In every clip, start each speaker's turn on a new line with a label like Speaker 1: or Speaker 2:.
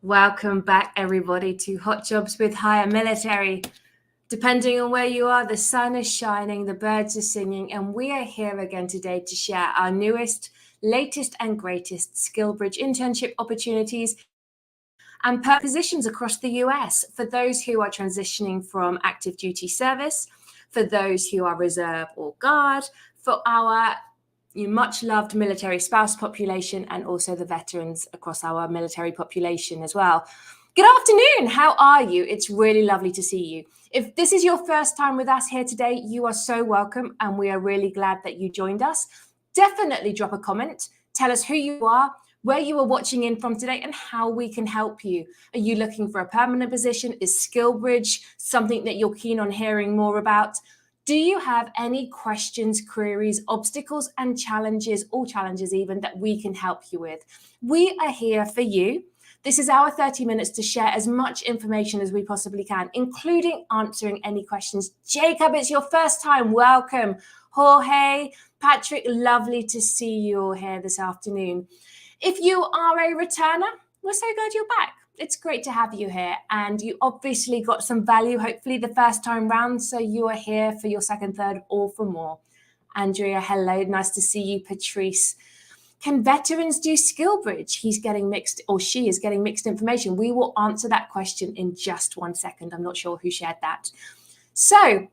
Speaker 1: Welcome back, everybody, to Hot Jobs with Hire Military. Depending on where you are, the sun is shining, the birds are singing, and we are here again today to share our newest, latest, and greatest SkillBridge internship opportunities and positions across the US for those who are transitioning from active duty service, for those who are reserve or guard, for our much loved military spouse population, and also the veterans across our military population as well. Good afternoon. How are you? It's really lovely to see you. If this is your first time with us here today, you are so welcome, and we are really glad that you joined us. Definitely drop a comment. Tell us who you are, where you are watching in from today, and how we can help you. Are you looking for a permanent position? Is SkillBridge something that you're keen on hearing more about? Do you have any questions, queries, obstacles, and challenges, or challenges even, that we can help you with? We are here for you. This is our 30 minutes to share as much information as we possibly can, including answering any questions. Jacob, it's your first time. Welcome. Jorge, Patrick, lovely to see you all here this afternoon. If you are a returner, we're so glad you're back. It's great to have you here, and you obviously got some value, hopefully the first time round, so you are here for your second, third, or for more. Andrea, hello, nice to see you. Patrice, can veterans do SkillBridge? He's getting mixed, or she is getting mixed information. We will answer that question in just 1 second. I'm not sure who shared that. So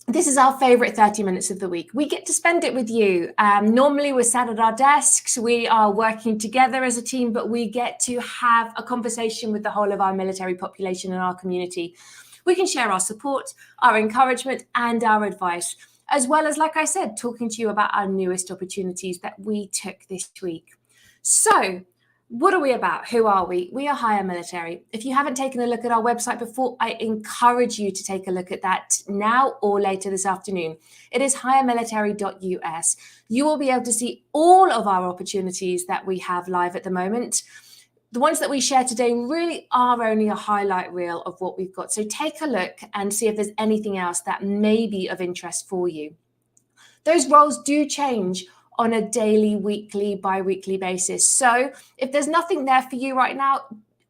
Speaker 1: this is our favorite 30 minutes of the week. We get to spend it with you. Normally we're sat at our desks, we are working together as a team, but we get to have a conversation with the whole of our military population and our community. We can share our support, our encouragement, and our advice, as well as, like I said, talking to you about our newest opportunities that we took this week. So what are we about? Who are we? We are Hire Military. If you haven't taken a look at our website before, I encourage you to take a look at that now or later this afternoon. It is hiremilitary.us. You will be able to see all of our opportunities that we have live at the moment. The ones that we share today really are only a highlight reel of what we've got. So take a look and see if there's anything else that may be of interest for you. Those roles do change on a daily, weekly, bi-weekly basis. So if there's nothing there for you right now,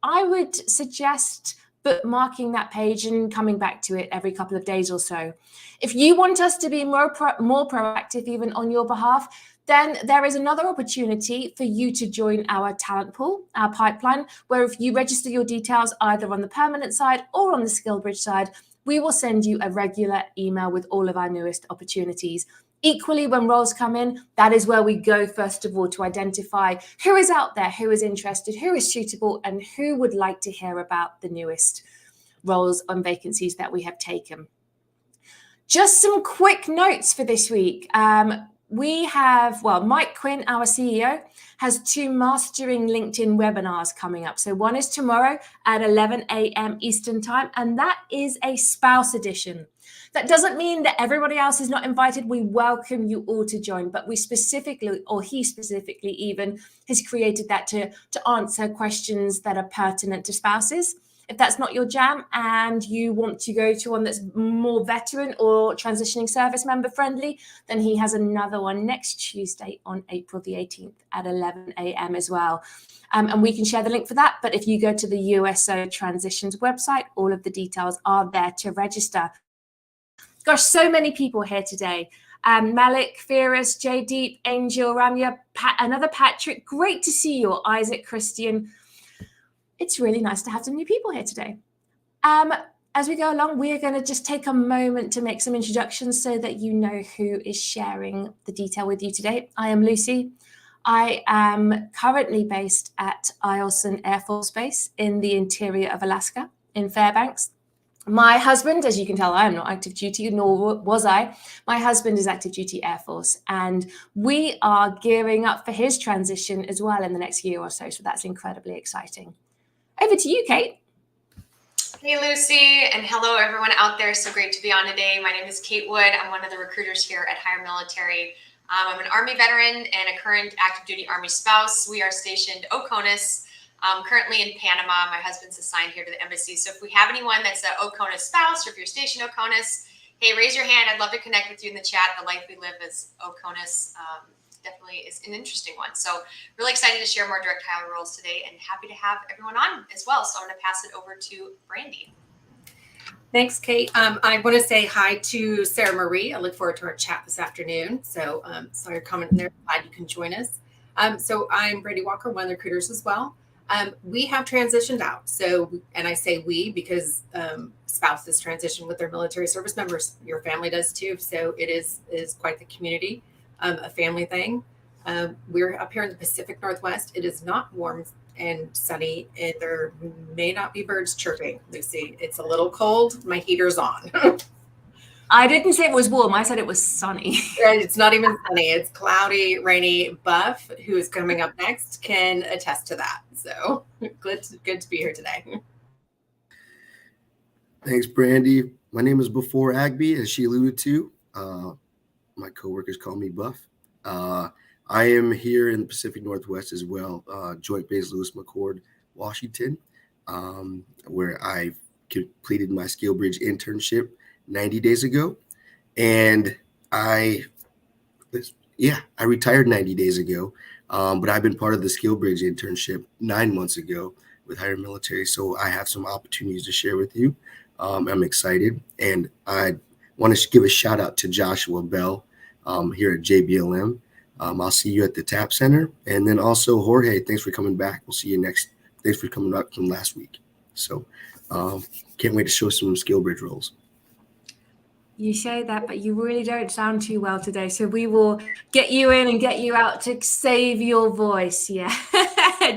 Speaker 1: I would suggest bookmarking that page and coming back to it every couple of days or so. If you want us to be more proactive even on your behalf, then there is another opportunity for you to join our talent pool, our pipeline, where if you register your details either on the permanent side or on the SkillBridge side, we will send you a regular email with all of our newest opportunities. Equally, when roles come in, that is where we go first of all to identify who is out there, who is interested, who is suitable, and who would like to hear about the newest roles and vacancies that we have taken. Just some quick notes for this week. We have, Mike Quinn, our CEO, has 2 Mastering LinkedIn webinars coming up. So one is tomorrow at 11 a.m. Eastern time, and that is a spouse edition. That doesn't mean that everybody else is not invited. We welcome you all to join, but we specifically, or he specifically even, has created that to answer questions that are pertinent to spouses. If that's not your jam and you want to go to one that's more veteran or transitioning service member friendly, then he has another one next Tuesday on April the 18th at 11 a.m. as well. And we can share the link for that. But if you go to the USO Transitions website, all of the details are there to register. Gosh, so many people here today. Malik, Firas, Jaydeep, Angel, Ramya, another Patrick. Great to see you, Isaac, Christian. It's really nice to have some new people here today. As we go along, we are going to just take a moment to make some introductions so that you know who is sharing the detail with you today. I am Lucy. I am currently based at Eielson Air Force Base in the interior of Alaska in Fairbanks. My husband, as you can tell, I am not active duty, nor was I. My husband is active duty Air Force, and we are gearing up for his transition as well in the next year or so. So that's incredibly exciting. Over to you, Kate.
Speaker 2: Hey, Lucy, and hello, everyone out there. So great to be on today. My name is Kate Wood. I'm one of the recruiters here at Hire Military. I'm an Army veteran and a current active duty Army spouse. We are stationed Oconus, currently in Panama. My husband's assigned here to the embassy. So if we have anyone that's an Oconus spouse, or if you're stationed Oconus, hey, raise your hand. I'd love to connect with you in the chat. The life we live is Oconus. definitely is an interesting one. So really excited to share more direct hire roles today and happy to have everyone on as well. So I'm going to pass it over to Brandy.
Speaker 3: Thanks, Kate. I want to say hi to Sarah Marie. I look forward to our chat this afternoon. So saw your comment in there. Glad you can join us. So I'm Brandy Walker, one of the recruiters as well. We have transitioned out. So, and I say we because spouses transition with their military service members. Your family does too. So it is quite the community, a family thing. We're up here in the Pacific Northwest. It is not warm and sunny, and there may not be birds chirping, Lucy. It's a little cold. My heater's on.
Speaker 1: I didn't say it was warm. I said it was sunny.
Speaker 3: It's not even sunny. It's cloudy, rainy. Buff, who is coming up next, can attest to that. So good to be here today.
Speaker 4: Thanks, Brandy. My name is Before Agby, as she alluded to. My coworkers call me Buff. I am here in the Pacific Northwest as well, Joint Base Lewis McChord, Washington, where I completed my SkillBridge internship 90 days ago. And I retired 90 days ago, but I've been part of the SkillBridge internship 9 months ago with Higher Military. So I have some opportunities to share with you. I'm excited. And I want to give a shout out to Joshua Bell here at JBLM. I'll see you at the TAP Center. And then also, Jorge, thanks for coming back. We'll see you next. Thanks for coming up from last week. So can't wait to show some SkillBridge roles.
Speaker 1: You say that, but you really don't sound too well today. So we will get you in and get you out to save your voice. Yeah,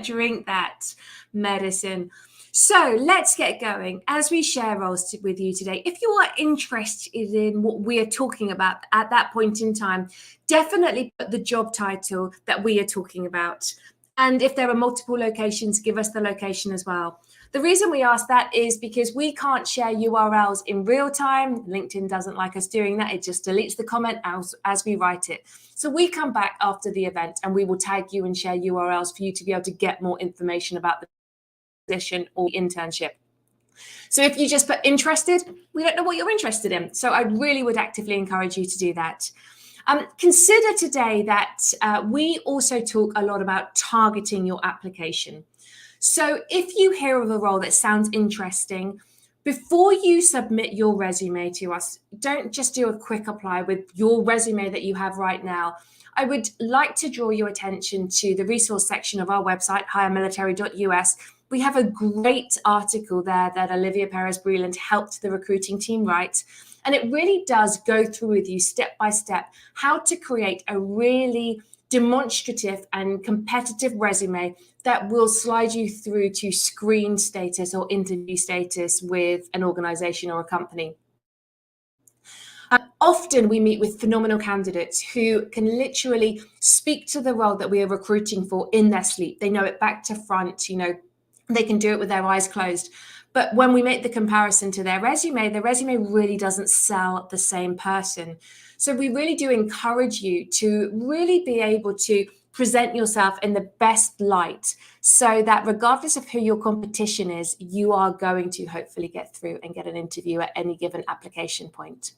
Speaker 1: drink that medicine. So let's get going as we share roles with you today. If you are interested in what we are talking about at that point in time, definitely put the job title that we are talking about. And if there are multiple locations, give us the location as well. The reason we ask that is because we can't share URLs in real time. LinkedIn doesn't like us doing that. It just deletes the comment as we write it. So we come back after the event and we will tag you and share URLs for you to be able to get more information about the position or internship. So if you just put interested, we don't know what you're interested in. So I really would actively encourage you to do that. Consider today that we also talk a lot about targeting your application. So if you hear of a role that sounds interesting, before you submit your resume to us, don't just do a quick apply with your resume that you have right now. I would like to draw your attention to the resource section of our website, hiremilitary.us. We have a great article there that Olivia Perez-Breland helped the recruiting team write. And it really does go through with you step by step how to create a really demonstrative and competitive resume that will slide you through to screen status or interview status with an organization or a company. Often we meet with phenomenal candidates who can literally speak to the role that we are recruiting for in their sleep. They know it back to front, they can do it with their eyes closed. But when we make the comparison to their resume really doesn't sell the same person. So we really do encourage you to really be able to present yourself in the best light so that regardless of who your competition is, you are going to hopefully get through and get an interview at any given application point.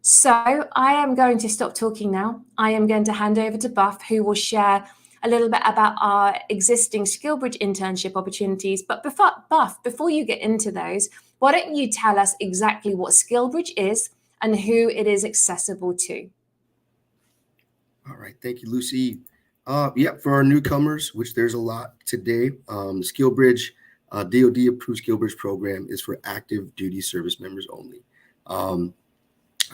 Speaker 1: So I am going to stop talking now. I am going to hand over to Buff, who will share a little bit about our existing SkillBridge internship opportunities. But before you get into those, why don't you tell us exactly what SkillBridge is and who it is accessible to?
Speaker 4: All right. Thank you, Lucy. For our newcomers, which there's a lot today, SkillBridge, DoD-approved SkillBridge program is for active duty service members only.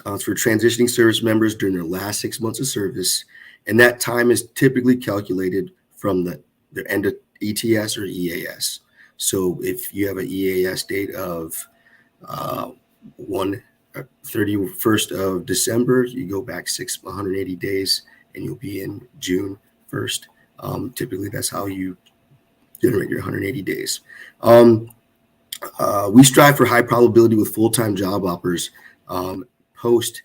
Speaker 4: It's for transitioning service members during their last 6 months of service. And that time is typically calculated from the end of ETS or EAS. So if you have an EAS date of 31st of December, you go back 180 days and you'll be in June 1st. Typically, that's how you generate your 180 days. We strive for high probability with full-time job offers post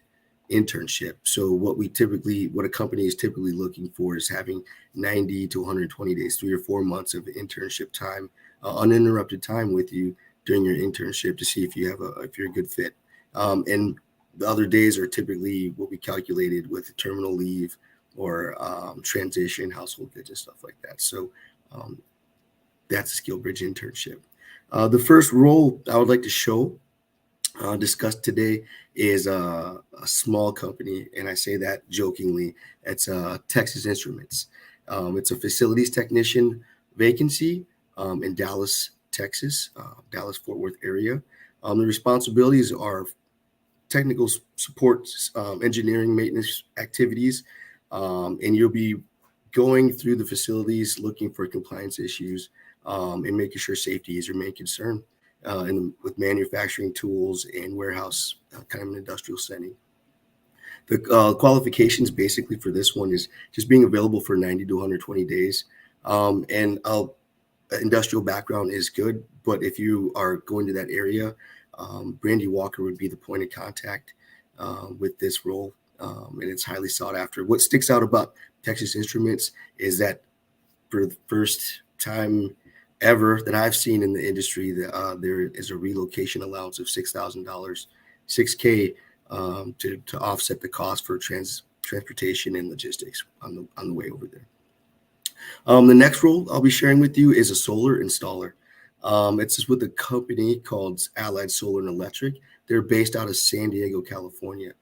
Speaker 4: internship. So what a company is typically looking for is having 90 to 120 days, 3 or 4 months of internship time, uninterrupted time with you during your internship to see if you're a good fit. And the other days are typically what we calculated with terminal leave, or transition household goods and stuff like that. So that's a SkillBridge internship. The first role I would like to discuss today is a small company, and I say that jokingly. It's Texas Instruments. It's a facilities technician vacancy in Dallas, Texas, Dallas-Fort Worth area. The responsibilities are technical support, engineering, maintenance activities, and you'll be going through the facilities looking for compliance issues and making sure safety is your main concern with manufacturing tools and warehouse, kind of an industrial setting. The qualifications basically for this one is just being available for 90 to 120 days. And industrial background is good, but if you are going to that area, Brandy Walker would be the point of contact with this role, and it's highly sought after. What sticks out about Texas Instruments is that for the first time ever that I've seen in the industry, that there is a relocation allowance of $6,000, $6K, to offset the cost for transportation and logistics on the way over there. The next role I'll be sharing with you is a solar installer. It's just with a company called Allied Solar and Electric. They're based out of San Diego, California.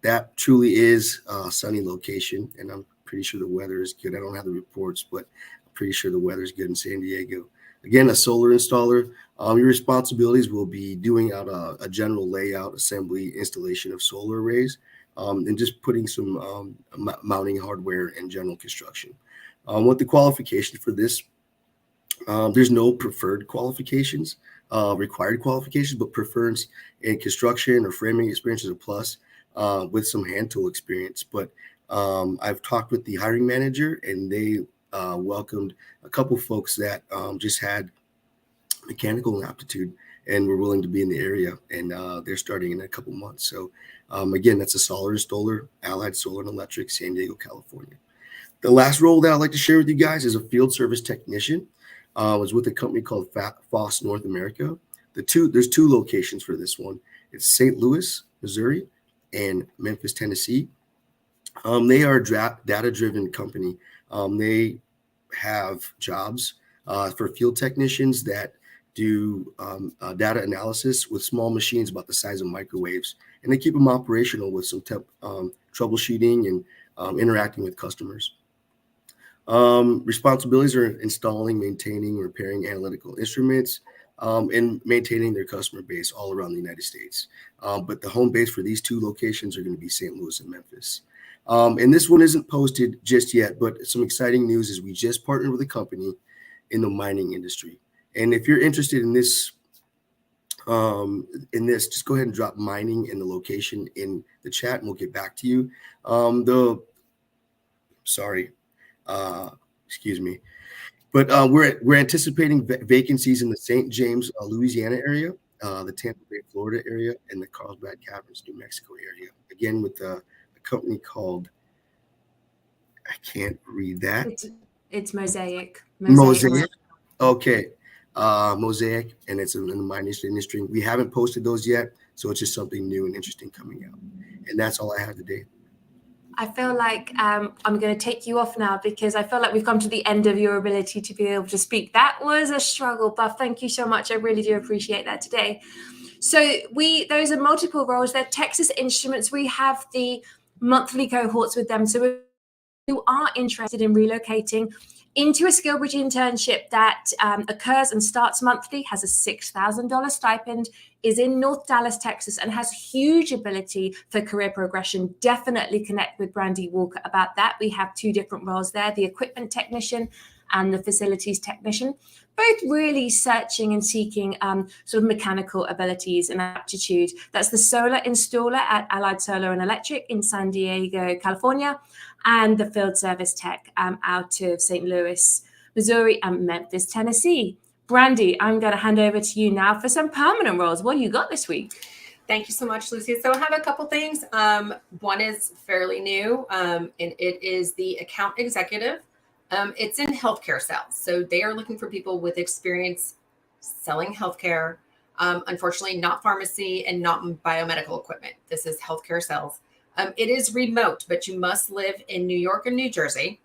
Speaker 4: That truly is a sunny location, and I'm pretty sure the weather is good. I don't have the reports, but I'm pretty sure the weather is good in San Diego. Again, a solar installer. Your responsibilities will be doing out a general layout, assembly, installation of solar arrays, and just putting some mounting hardware and general construction. What the qualifications for this, there's no preferred qualifications, required qualifications, but preference in construction or framing experience is a plus with some hand tool experience. But I've talked with the hiring manager, and they welcomed a couple folks that just had mechanical aptitude and were willing to be in the area, and they're starting in a couple months. So again, that's a solar installer, Allied Solar and Electric, San Diego, California. The last role that I'd like to share with you guys is a field service technician. Was with a company called Foss North America. There's two locations for this one. It's St. Louis, Missouri, and Memphis, Tennessee. They are a data-driven company. They have jobs for field technicians that do data analysis with small machines about the size of microwaves, and they keep them operational with some troubleshooting and interacting with customers. Responsibilities are installing, maintaining, repairing analytical instruments, and maintaining their customer base all around the United States. But the home base for these two locations are going to be St. Louis and Memphis. And this one isn't posted just yet, but some exciting news is we just partnered with a company in the mining industry. And if you're interested in this, just go ahead and drop mining in the location in the chat, and we'll get back to you. Excuse me. But we're anticipating vacancies in the St. James, Louisiana area, the Tampa Bay, Florida area, and the Carlsbad Caverns, New Mexico area. Again, with a company called, I can't read that.
Speaker 1: It's Mosaic.
Speaker 4: Mosaic. Okay. Mosaic, and it's in the mining industry. We haven't posted those yet, so it's just something new and interesting coming out. And that's all I have today.
Speaker 1: I feel like I'm going to take you off now because I feel like we've come to the end of your ability to be able to speak. That was a struggle, but thank you so much. I really do appreciate that today. So those are multiple roles. They're Texas Instruments. We have the monthly cohorts with them. So if you are interested in relocating into a SkillBridge internship that occurs and starts monthly, has a $6,000 stipend, is in North Dallas, Texas, and has huge ability for career progression, definitely connect with Brandy Walker about that. We have two different roles there, the equipment technician and the facilities technician, both really searching and seeking sort of mechanical abilities and aptitude. That's the solar installer at Allied Solar and Electric in San Diego, California, and the field service tech out of St. Louis, Missouri, and Memphis, Tennessee. Brandy, I'm going to hand over to you now for some permanent roles. What do you got this week?
Speaker 3: Thank you so much, Lucy. So I have a couple things. One is fairly new, and it is the account executive. It's in healthcare sales. So they are looking for people with experience selling healthcare. Unfortunately, not pharmacy and not biomedical equipment. This is healthcare sales. It is remote, but you must live in New York or New Jersey.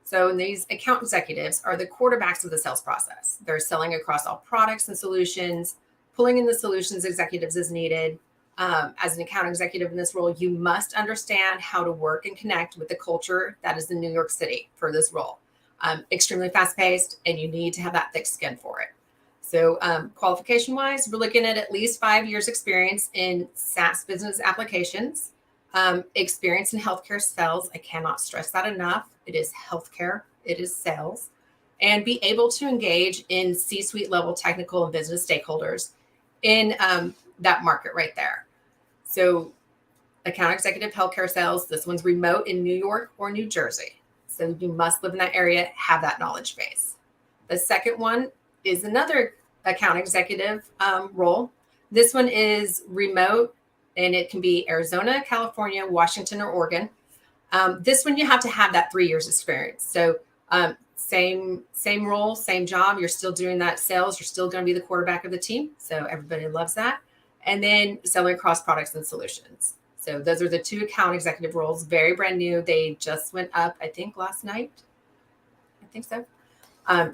Speaker 3: So these account executives are the quarterbacks of the sales process. They're selling across all products and solutions, pulling in the solutions executives as needed. As an account executive in this role, you must understand how to work and connect with the culture that is in New York City for this role. Extremely fast paced, and you need to have that thick skin for it. So qualification wise, we're looking at least 5 years experience in SaaS business applications, experience in healthcare sales. I cannot stress that enough. It is healthcare, it is sales, and be able to engage in C-suite level technical and business stakeholders in that market right there. So account executive healthcare sales, this one's remote in New York or New Jersey. So you must live in that area, have that knowledge base. The second one is another account executive role. This one is remote, and it can be Arizona, California, Washington, or Oregon. This one you have to have that 3 years experience. So same role, same job. You're still doing that sales. You're still going to be the quarterback of the team. So everybody loves that. And then selling across products and solutions. So those are the 2 account executive roles, very brand new. They just went up, I think, last night. I think so.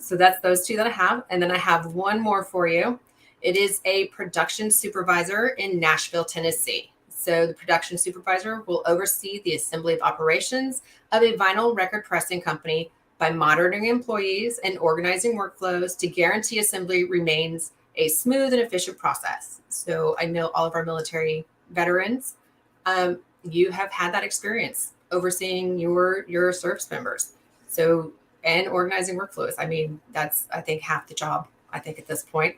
Speaker 3: So that's those 2 that I have. And then I have one more for you. It is a production supervisor in Nashville, Tennessee. So the production supervisor will oversee the assembly of operations of a vinyl record pressing company by monitoring employees and organizing workflows to guarantee assembly remains a smooth and efficient process. So I know all of our military veterans, you have had that experience overseeing your service members. So, and organizing workflows. I mean, that's, I think, half the job, I think, at this point.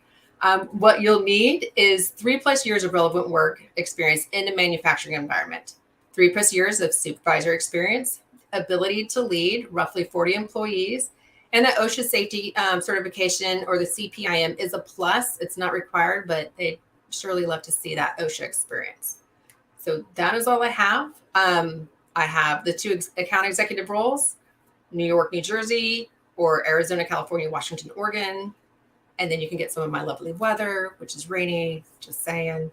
Speaker 3: What you'll need is 3+ years of relevant work experience in a manufacturing environment, 3+ years of supervisor experience, ability to lead roughly 40 employees, and the OSHA safety certification or the CPIM is a plus. It's not required, but they'd surely love to see that OSHA experience. So that is all I have. I have the 2 account executive roles, New York, New Jersey, or Arizona, California, Washington, Oregon. And then you can get some of my lovely weather, which is rainy, just saying.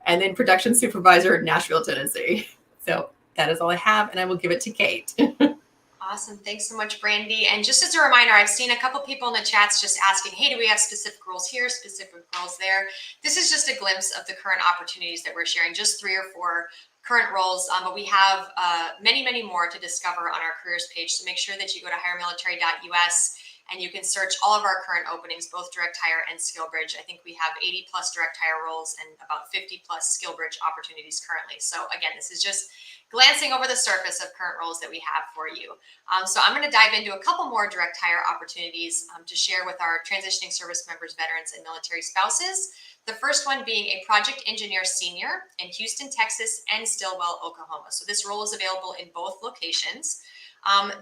Speaker 3: And then production supervisor in Nashville, Tennessee. So that is all I have, and I will give it to Kate.
Speaker 2: Awesome. Thanks so much, Brandy. And just as a reminder, I've seen a couple people in the chats just asking, hey, do we have specific roles here, specific roles there? This is just a glimpse of the current opportunities that we're sharing, just 3 or 4 current roles, but we have many, many more to discover on our careers page. So make sure that you go to hiremilitary.us and you can search all of our current openings, both direct hire and SkillBridge. I think we have 80+ direct hire roles and about 50+ SkillBridge opportunities currently. So again, this is just glancing over the surface of current roles that we have for you. So I'm going to dive into a couple more direct hire opportunities to share with our transitioning service members, veterans, and military spouses. The first one being a project engineer senior in Houston, Texas, and Stillwell, Oklahoma. So this role is available in both locations.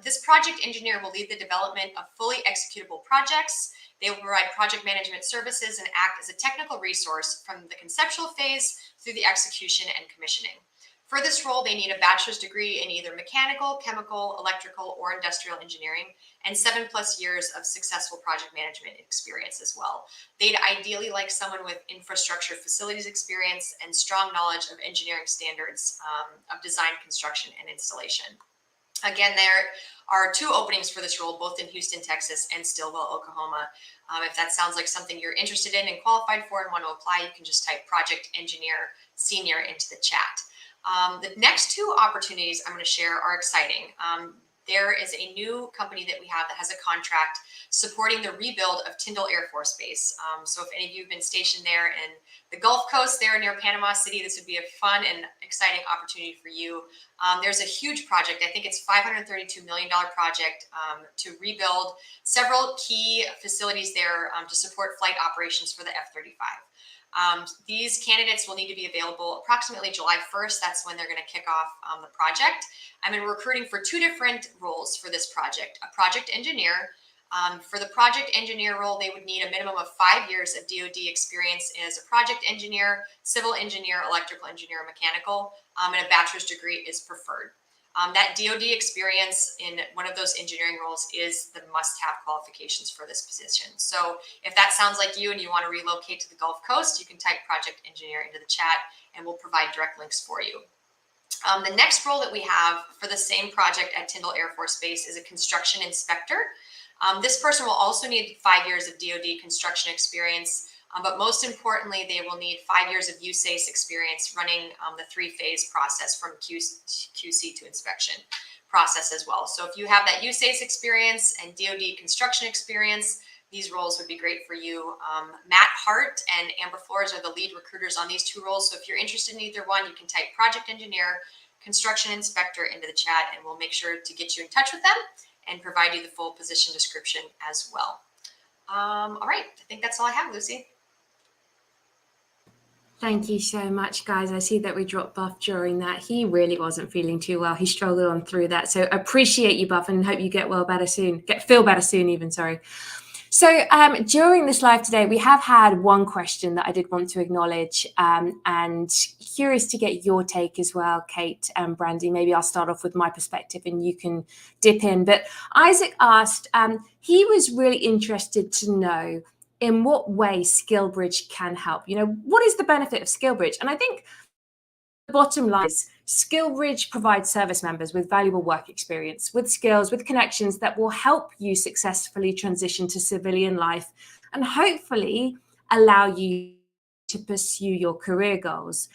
Speaker 2: This project engineer will lead the development of fully executable projects. They will provide project management services and act as a technical resource from the conceptual phase through the execution and commissioning. For this role, they need a bachelor's degree in either mechanical, chemical, electrical, or industrial engineering, and 7+ years of successful project management experience as well. They'd ideally like someone with infrastructure facilities experience and strong knowledge of engineering standards of design, construction, and installation. Again, there are 2 openings for this role, both in Houston, Texas, and Stillwell, Oklahoma. If that sounds like something you're interested in and qualified for and want to apply, you can just type project engineer senior into the chat. The next 2 opportunities I'm going to share are exciting. There is a new company that we have that has a contract supporting the rebuild of Tyndall Air Force Base. So if any of you have been stationed there in the Gulf Coast there near Panama City, this would be a fun and exciting opportunity for you. There's a huge project. I think it's $532 million project to rebuild several key facilities there to support flight operations for the F-35. These candidates will need to be available approximately July 1st. That's when they're going to kick off the project. I'm recruiting for 2 different roles for this project. A project engineer. For the project engineer role, they would need a minimum of 5 years of DoD experience as a project engineer, civil engineer, electrical engineer, mechanical, and a bachelor's degree is preferred. That DoD experience in one of those engineering roles is the must-have qualifications for this position. So if that sounds like you and you want to relocate to the Gulf Coast, you can type project engineer into the chat and we'll provide direct links for you. The next role that we have for the same project at Tyndall Air Force Base is a construction inspector. This person will also need 5 years of DoD construction experience, but most importantly, they will need 5 years of USACE experience running the 3-phase process from QC to inspection process as well. So if you have that USACE experience and DoD construction experience, these roles would be great for you. Matt Hart and Amber Flores are the lead recruiters on these 2 roles. So if you're interested in either one, you can type project engineer, construction inspector into the chat, and we'll make sure to get you in touch with them and provide you the full position description as well. All right, I think that's all I have, Lucy.
Speaker 1: Thank you so much, guys. I see that we dropped Buff during that. He really wasn't feeling too well. He struggled on through that. So appreciate you, Buff, and hope you get better soon. Feel better soon even, sorry. So during this live today, we have had one question that I did want to acknowledge, and curious to get your take as well, Kate and Brandy. Maybe I'll start off with my perspective and you can dip in. But Isaac asked, he was really interested to know in what way SkillBridge can help. You know, what is the benefit of SkillBridge? And I think the bottom line is SkillBridge provides service members with valuable work experience, with skills, with connections that will help you successfully transition to civilian life and hopefully allow you to pursue your career goals.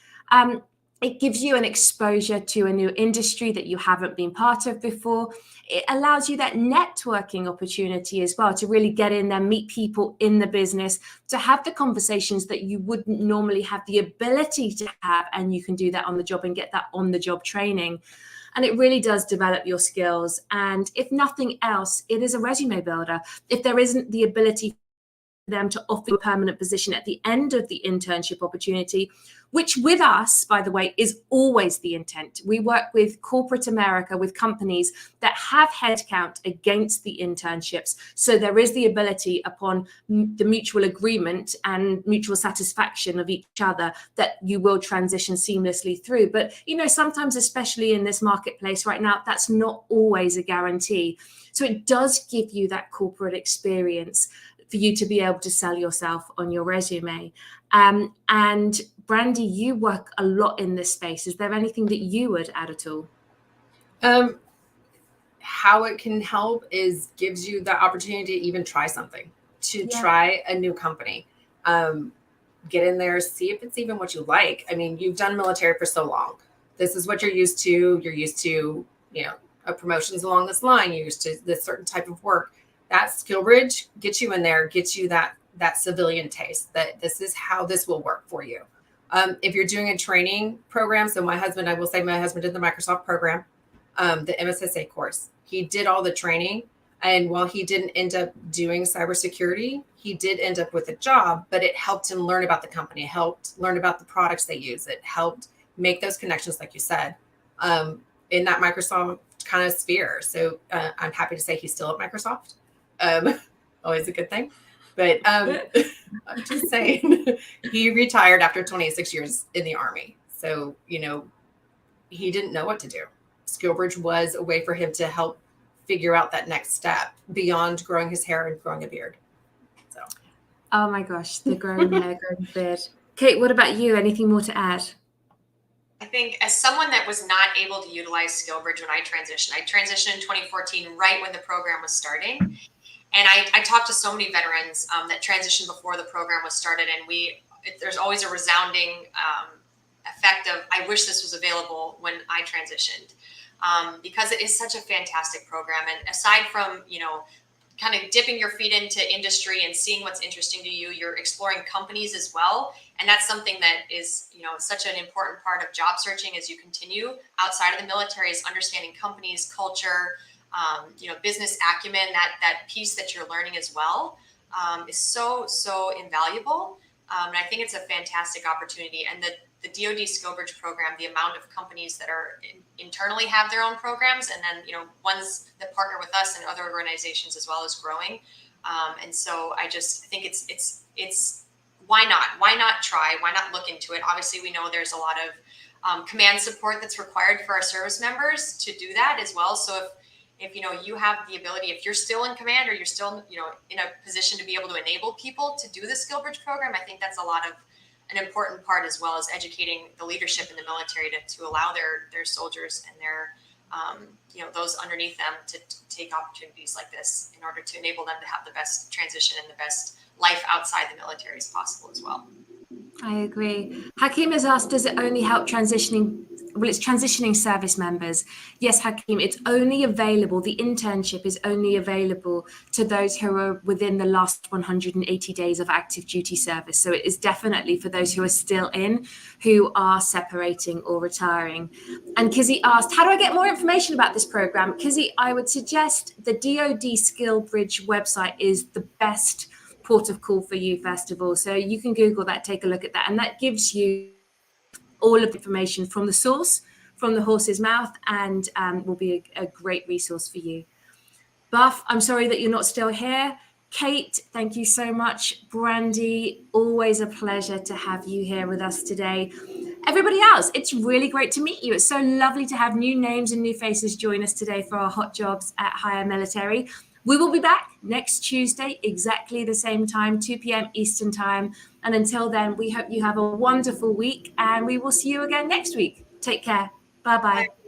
Speaker 1: It gives you an exposure to a new industry that you haven't been part of before. It allows you that networking opportunity as well to really get in there, meet people in the business, to have the conversations that you wouldn't normally have the ability to have. And you can do that on the job and get that on the job training. And it really does develop your skills. And if nothing else, it is a resume builder. If there isn't the ability them to offer a permanent position at the end of the internship opportunity, which with us, by the way, is always the intent. We work with corporate America, with companies that have headcount against the internships. So there is the ability upon the mutual agreement and mutual satisfaction of each other that you will transition seamlessly through. But, you know, sometimes, especially in this marketplace right now, that's not always a guarantee. So it does give you that corporate experience for you to be able to sell yourself on your resume. And Brandy, you work a lot in this space. Is there anything that you would add at all?
Speaker 3: How it can help is gives you the opportunity to even try something, to try a new company. Get in there, see if it's even what you like. I mean, you've done military for so long. This is what you're used to. You're used to, you know, promotions along this line. You're used to this certain type of work. That SkillBridge gets you in there, gets you that civilian taste, that this is how this will work for you. If you're doing a training program, so my husband did the Microsoft program, the MSSA course. He did all the training. And while he didn't end up doing cybersecurity, he did end up with a job, but it helped him learn about the company, helped learn about the products they use. It helped make those connections, like you said, in that Microsoft kind of sphere. So I'm happy to say he's still at Microsoft. Always a good thing. But I'm just saying, he retired after 26 years in the Army. So, you know, he didn't know what to do. SkillBridge was a way for him to help figure out that next step beyond growing his hair and growing a beard. So,
Speaker 1: oh my gosh, the growing hair, growing beard. Kate, what about you? Anything more to add?
Speaker 2: I think as someone that was not able to utilize SkillBridge when I transitioned in 2014, right when the program was starting. And I talked to so many veterans that transitioned before the program was started. And there's always a resounding effect of, I wish this was available when I transitioned. Because it is such a fantastic program. And aside from, you know, kind of dipping your feet into industry and seeing what's interesting to you, you're exploring companies as well. And that's something that is, you know, such an important part of job searching as you continue outside of the military, is understanding companies, culture, you know, business acumen. That piece that you're learning as well is so invaluable. And I think it's a fantastic opportunity. And the DoD SkillBridge program, the amount of companies that are internally have their own programs, and then, you know, ones that partner with us and other organizations as well, is growing. And so I think it's why not try? Why not look into it? Obviously, we know there's a lot of command support that's required for our service members to do that as well. So if you know, you have the ability, if you're still in command or you're still, you know, in a position to be able to enable people to do the SkillBridge program, I think that's a lot of an important part, as well as educating the leadership in the military to allow their soldiers and their those underneath them to take opportunities like this in order to enable them to have the best transition and the best life outside the military as possible as well.
Speaker 1: I agree. Hakeem has asked, does it only help transitioning? Well, it's transitioning service members. Yes, Hakeem, it's only available. The internship is only available to those who are within the last 180 days of active duty service. So it is definitely for those who are still in, who are separating or retiring. And Kizzy asked, how do I get more information about this program? Kizzy, I would suggest the DoD Skill Bridge website is the best port of call for you, first of all. So you can Google that, take a look at that, and that gives you all of the information from the source, from the horse's mouth, and will be a great resource for you. Buff, I'm sorry that you're not still here. Kate, thank you so much. Brandy, always a pleasure to have you here with us today. Everybody else, it's really great to meet you. It's so lovely to have new names and new faces join us today for our Hot Jobs at Higher Military. We will be back next Tuesday, exactly the same time, 2 p.m. Eastern Time. And until then, we hope you have a wonderful week, and we will see you again next week. Take care. Bye-bye.
Speaker 2: Bye.